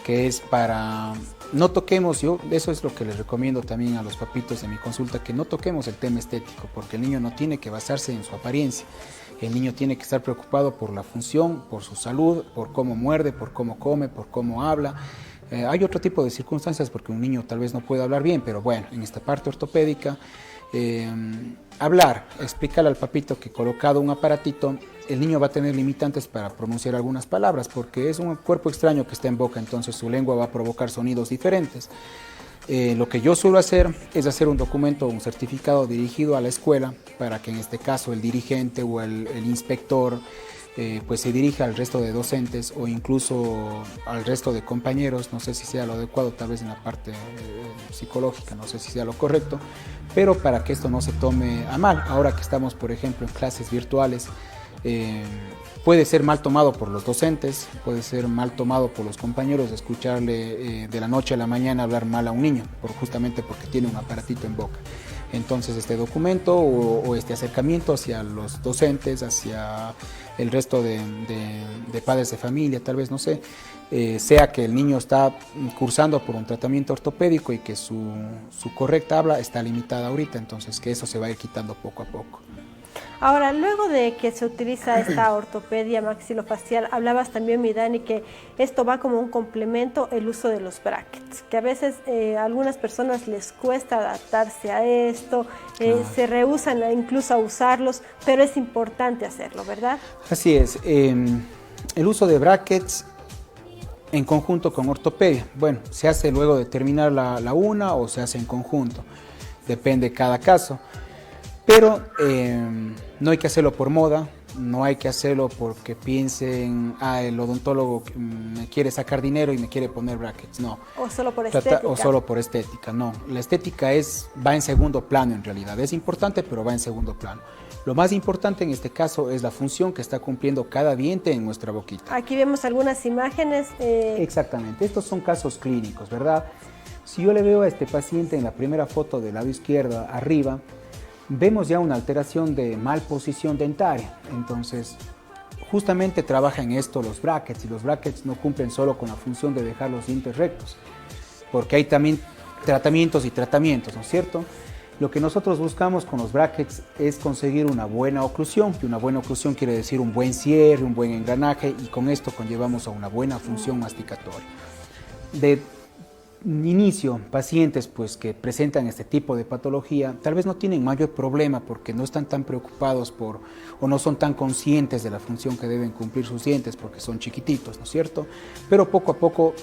que es para... No toquemos, yo eso es lo que les recomiendo también a los papitos de mi consulta, que no toquemos el tema estético, porque el niño no tiene que basarse en su apariencia. El niño tiene que estar preocupado por la función, por su salud, por cómo muerde, por cómo come, por cómo habla. Hay otro tipo de circunstancias porque un niño tal vez no puede hablar bien, pero bueno, en esta parte ortopédica, hablar, explicarle al papito que colocado un aparatito, el niño va a tener limitantes para pronunciar algunas palabras porque es un cuerpo extraño que está en boca, entonces su lengua va a provocar sonidos diferentes. Lo que yo suelo hacer es hacer un documento, un certificado dirigido a la escuela para que en este caso el dirigente o el inspector pues se dirija al resto de docentes o incluso al resto de compañeros, no sé si sea lo adecuado, tal vez en la parte psicológica, no sé si sea lo correcto, pero para que esto no se tome a mal. Ahora que estamos, por ejemplo, en clases virtuales, puede ser mal tomado por los docentes, puede ser mal tomado por los compañeros escucharle de la noche a la mañana hablar mal a un niño, justamente porque tiene un aparatito en boca. Entonces este documento o este acercamiento hacia los docentes, hacia el resto de padres de familia, tal vez, no sé, sea que el niño está cursando por un tratamiento ortopédico y que su correcta habla está limitada ahorita, entonces que eso se va a ir quitando poco a poco. Ahora, luego de que se utiliza esta ortopedia maxilofacial, hablabas también, mi Dani, que esto va como un complemento el uso de los brackets, que a veces a algunas personas les cuesta adaptarse a esto, se rehúsan incluso a usarlos, pero es importante hacerlo, ¿verdad? Así es. El uso de brackets en conjunto con ortopedia, bueno, se hace luego de terminar la una o se hace en conjunto, depende de cada caso. Pero no hay que hacerlo por moda, no hay que hacerlo porque piensen, el odontólogo me quiere sacar dinero y me quiere poner brackets, no. O solo por estética. O solo por estética, no. La estética va en segundo plano en realidad, es importante pero va en segundo plano. Lo más importante en este caso es la función que está cumpliendo cada diente en nuestra boquita. Aquí vemos algunas imágenes. Exactamente, estos son casos clínicos, ¿verdad? Si yo le veo a este paciente en la primera foto del lado izquierdo arriba, vemos ya una alteración de malposición dentaria, entonces justamente trabaja en esto los brackets, y los brackets no cumplen solo con la función de dejar los dientes rectos, porque hay también tratamientos y tratamientos, ¿no es cierto? Lo que nosotros buscamos con los brackets es conseguir una buena oclusión, que una buena oclusión quiere decir un buen cierre, un buen engranaje, y con esto conllevamos a una buena función masticatoria. De inicio, pacientes pues que presentan este tipo de patología tal vez no tienen mayor problema porque no están tan preocupados o no son tan conscientes de la función que deben cumplir sus dientes porque son chiquititos, ¿no es cierto? Pero poco a poco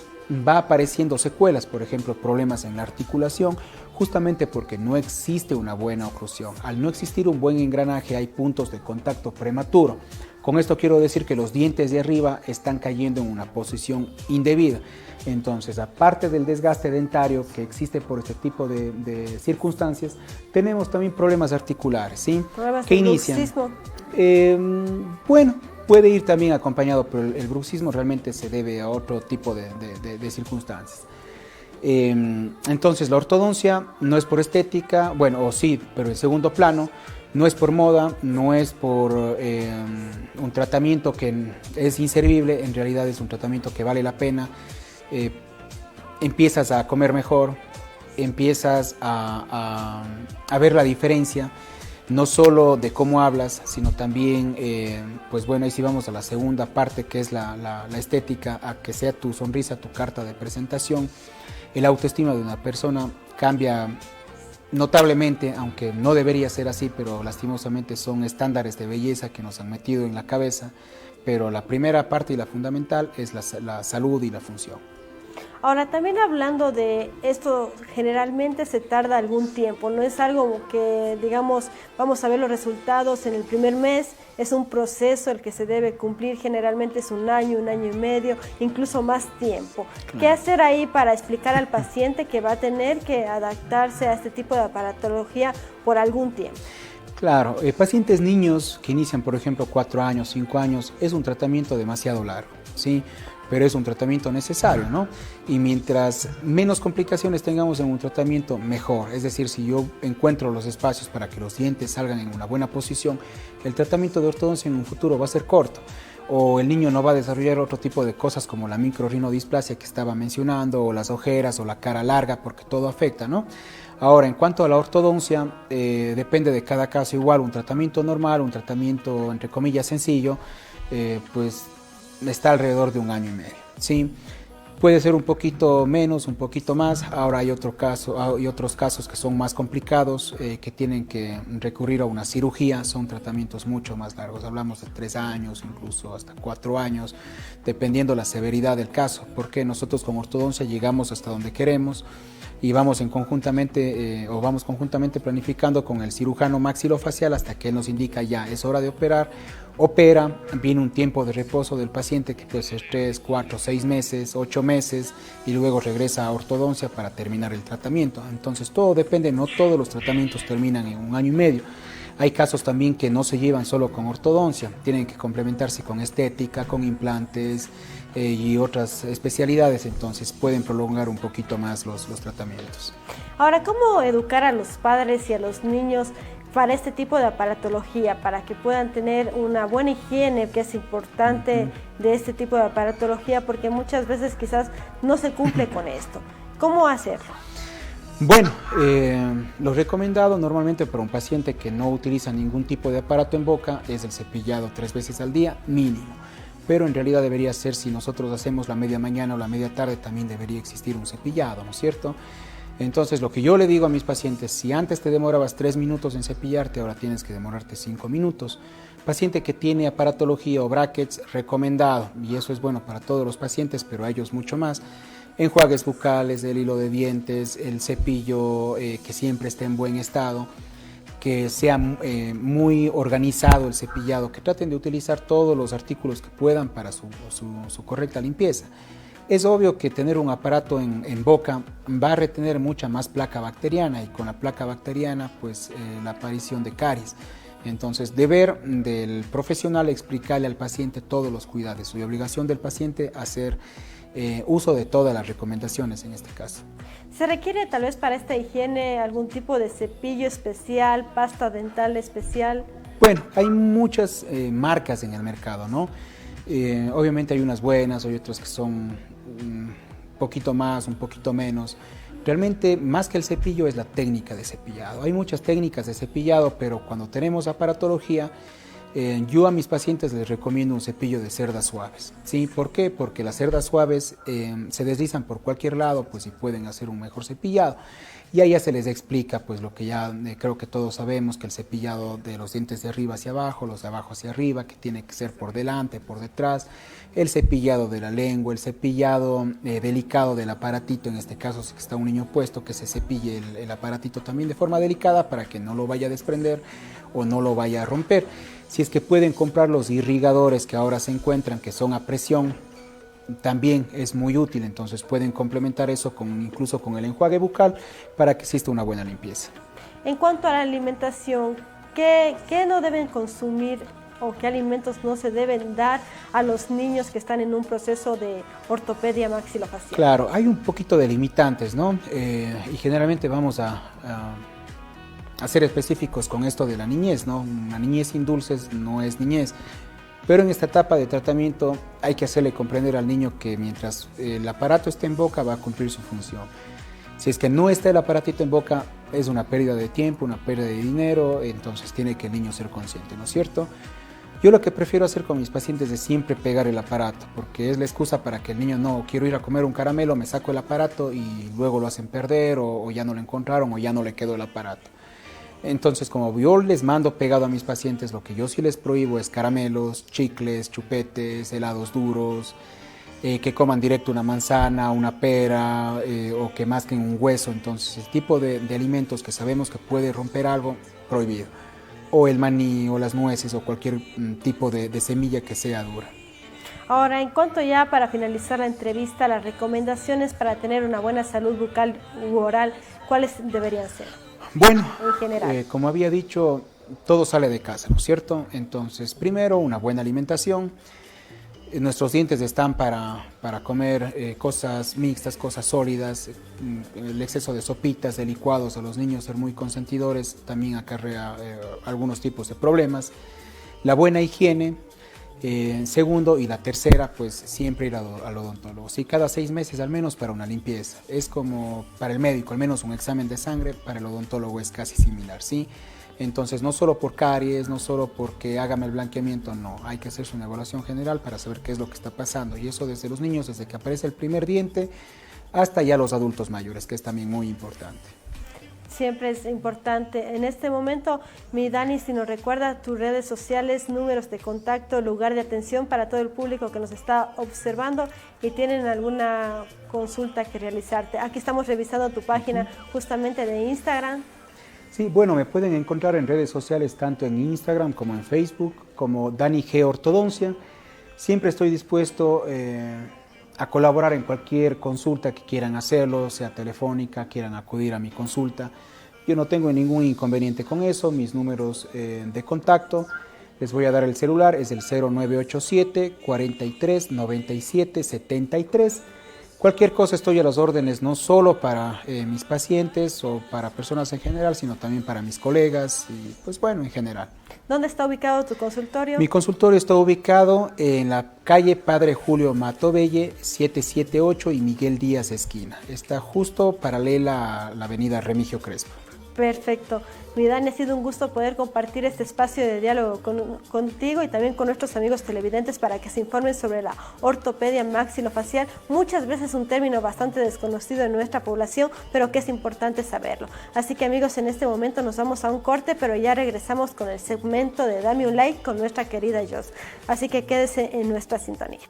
va apareciendo secuelas, por ejemplo, problemas en la articulación, justamente porque no existe una buena oclusión. Al no existir un buen engranaje hay puntos de contacto prematuro. Con esto quiero decir que los dientes de arriba están cayendo en una posición indebida. Entonces, aparte del desgaste dentario que existe por este tipo de circunstancias, tenemos también problemas articulares, ¿sí? Problemas que de inician. bruxismo. Bueno, puede ir también acompañado, pero el bruxismo realmente se debe a otro tipo de circunstancias. Entonces, la ortodoncia no es por estética, bueno, o sí, pero en segundo plano. No es por moda, no es por un tratamiento que es inservible, en realidad es un tratamiento que vale la pena. Empiezas a comer mejor, empiezas a ver la diferencia, no solo de cómo hablas, sino también, pues bueno, ahí sí vamos a la segunda parte que es la estética, a que sea tu sonrisa, tu carta de presentación. El autoestima de una persona cambia notablemente, aunque no debería ser así, pero lastimosamente son estándares de belleza que nos han metido en la cabeza, pero la primera parte y la fundamental es la salud y la función. Ahora, también hablando de esto, generalmente se tarda algún tiempo, no es algo que, digamos, vamos a ver los resultados en el primer mes, es un proceso el que se debe cumplir, generalmente es un año y medio, incluso más tiempo. Claro. ¿Qué hacer ahí para explicar al paciente que va a tener que adaptarse a este tipo de aparatología por algún tiempo? Claro, pacientes niños que inician, por ejemplo, 4 años, 5 años, es un tratamiento demasiado largo, ¿sí? Pero es un tratamiento necesario, ¿no? Y mientras menos complicaciones tengamos en un tratamiento, mejor. Es decir, si yo encuentro los espacios para que los dientes salgan en una buena posición, el tratamiento de ortodoncia en un futuro va a ser corto. O el niño no va a desarrollar otro tipo de cosas como la microrrinodisplasia que estaba mencionando, o las ojeras, o la cara larga, porque todo afecta, ¿no? Ahora, en cuanto a la ortodoncia, depende de cada caso. Igual, un tratamiento normal, un tratamiento, entre comillas, sencillo, pues está alrededor de 1 año y medio, ¿sí? Puede ser un poquito menos, un poquito más. Ahora hay otros casos que son más complicados, que tienen que recurrir a una cirugía. Son tratamientos mucho más largos. Hablamos de 3 años, incluso hasta 4 años, dependiendo la severidad del caso. Porque nosotros con ortodoncia llegamos hasta donde queremos y vamos conjuntamente planificando con el cirujano maxilofacial hasta que él nos indica ya es hora de operar. Opera, viene un tiempo de reposo del paciente que puede ser 3, 4, 6 meses, 8 meses y luego regresa a ortodoncia para terminar el tratamiento. Entonces todo depende, no todos los tratamientos terminan en 1 año y medio. Hay casos también que no se llevan solo con ortodoncia, tienen que complementarse con estética, con implantes y otras especialidades, entonces pueden prolongar un poquito más los tratamientos. Ahora, ¿cómo educar a los padres y a los niños para este tipo de aparatología, para que puedan tener una buena higiene, que es importante de este tipo de aparatología, porque muchas veces quizás no se cumple con esto? ¿Cómo hacerlo? Bueno, lo recomendado normalmente para un paciente que no utiliza ningún tipo de aparato en boca es el cepillado 3 veces al día mínimo, pero en realidad debería ser, si nosotros hacemos la media mañana o la media tarde, también debería existir un cepillado, ¿no es cierto? Entonces, lo que yo le digo a mis pacientes, si antes te demorabas 3 minutos en cepillarte, ahora tienes que demorarte 5 minutos. Paciente que tiene aparatología o brackets, recomendado, y eso es bueno para todos los pacientes, pero a ellos mucho más, enjuagues bucales, el hilo de dientes, el cepillo que siempre esté en buen estado, que sea muy organizado el cepillado, que traten de utilizar todos los artículos que puedan para su correcta limpieza. Es obvio que tener un aparato en boca va a retener mucha más placa bacteriana y con la placa bacteriana pues la aparición de caries. Entonces, deber del profesional explicarle al paciente todos los cuidados y obligación del paciente hacer uso de todas las recomendaciones en este caso. ¿Se requiere tal vez para esta higiene algún tipo de cepillo especial, pasta dental especial? Bueno, hay muchas marcas en el mercado, ¿no? Obviamente hay unas buenas, hay otras que son un poquito más, un poquito menos. Realmente, más que el cepillo, es la técnica de cepillado. Hay muchas técnicas de cepillado, pero cuando tenemos aparatología, yo a mis pacientes les recomiendo un cepillo de cerdas suaves. ¿Sí? ¿Por qué? Porque las cerdas suaves se deslizan por cualquier lado, pues y pueden hacer un mejor cepillado. Y ahí ya se les explica pues lo que ya creo que todos sabemos, que el cepillado de los dientes de arriba hacia abajo, los de abajo hacia arriba, que tiene que ser por delante, por detrás, el cepillado de la lengua, el cepillado delicado del aparatito, en este caso si está un niño puesto, que se cepille el aparatito también de forma delicada para que no lo vaya a desprender o no lo vaya a romper. Si es que pueden comprar los irrigadores que ahora se encuentran, que son a presión, también es muy útil, entonces pueden complementar eso incluso con el enjuague bucal para que exista una buena limpieza. En cuanto a la alimentación, ¿qué no deben consumir o qué alimentos no se deben dar a los niños que están en un proceso de ortopedia maxilofacial? Claro, hay un poquito de limitantes, ¿no? Y generalmente vamos a ser específicos con esto de la niñez, ¿no? Una niñez sin dulces no es niñez. Pero en esta etapa de tratamiento hay que hacerle comprender al niño que mientras el aparato esté en boca va a cumplir su función. Si es que no está el aparatito en boca, es una pérdida de tiempo, una pérdida de dinero, entonces tiene que el niño ser consciente, ¿no es cierto? Yo lo que prefiero hacer con mis pacientes es siempre pegar el aparato, porque es la excusa para que el niño no, quiero ir a comer un caramelo, me saco el aparato y luego lo hacen perder o ya no lo encontraron o ya no le quedó el aparato. Entonces, como yo les mando pegado a mis pacientes, lo que yo sí les prohíbo es caramelos, chicles, chupetes, helados duros, que coman directo una manzana, una pera o que masquen un hueso. Entonces, el tipo de alimentos que sabemos que puede romper algo, prohibido. O el maní o las nueces o cualquier tipo de semilla que sea dura. Ahora, en cuanto ya para finalizar la entrevista, las recomendaciones para tener una buena salud bucal u oral, ¿cuáles deberían ser? Bueno, en general, como había dicho, todo sale de casa, ¿no es cierto? Entonces, primero, una buena alimentación. Nuestros dientes están para comer cosas mixtas, cosas sólidas. El exceso de sopitas, de licuados a los niños, ser muy consentidores, también acarrea algunos tipos de problemas. La buena higiene. Segundo y la tercera, pues siempre ir al odontólogo. Sí, cada 6 meses al menos para una limpieza. Es como para el médico, al menos un examen de sangre, para el odontólogo es casi similar, ¿sí? Entonces, no solo por caries, no solo porque hágame el blanqueamiento, no. Hay que hacerse una evaluación general para saber qué es lo que está pasando. Y eso desde los niños, desde que aparece el primer diente, hasta ya los adultos mayores, que es también muy importante. Siempre es importante. En este momento, mi Dani, si nos recuerda tus redes sociales, números de contacto, lugar de atención para todo el público que nos está observando y tienen alguna consulta que realizarte. Aquí estamos revisando tu página justamente de Instagram. Sí, bueno, me pueden encontrar en redes sociales tanto en Instagram como en Facebook, como Dani G. Ortodoncia. Siempre estoy dispuesto a colaborar en cualquier consulta que quieran hacerlo, sea telefónica, quieran acudir a mi consulta. Yo no tengo ningún inconveniente con eso. Mis números de contacto, les voy a dar el celular, es el 0987 43 97 73. Cualquier cosa estoy a las órdenes, no solo para mis pacientes o para personas en general, sino también para mis colegas y pues bueno, en general. ¿Dónde está ubicado tu consultorio? Mi consultorio está ubicado en la calle Padre Julio Matovelle, 778 y Miguel Díaz esquina. Está justo paralela a la avenida Remigio Crespo. Perfecto. Mi Dani, ha sido un gusto poder compartir este espacio de diálogo contigo y también con nuestros amigos televidentes para que se informen sobre la ortopedia maxilofacial. Muchas veces un término bastante desconocido en nuestra población, pero que es importante saberlo. Así que amigos, en este momento nos vamos a un corte, pero ya regresamos con el segmento de Dame un like con nuestra querida Jos. Así que quédese en nuestra sintonía.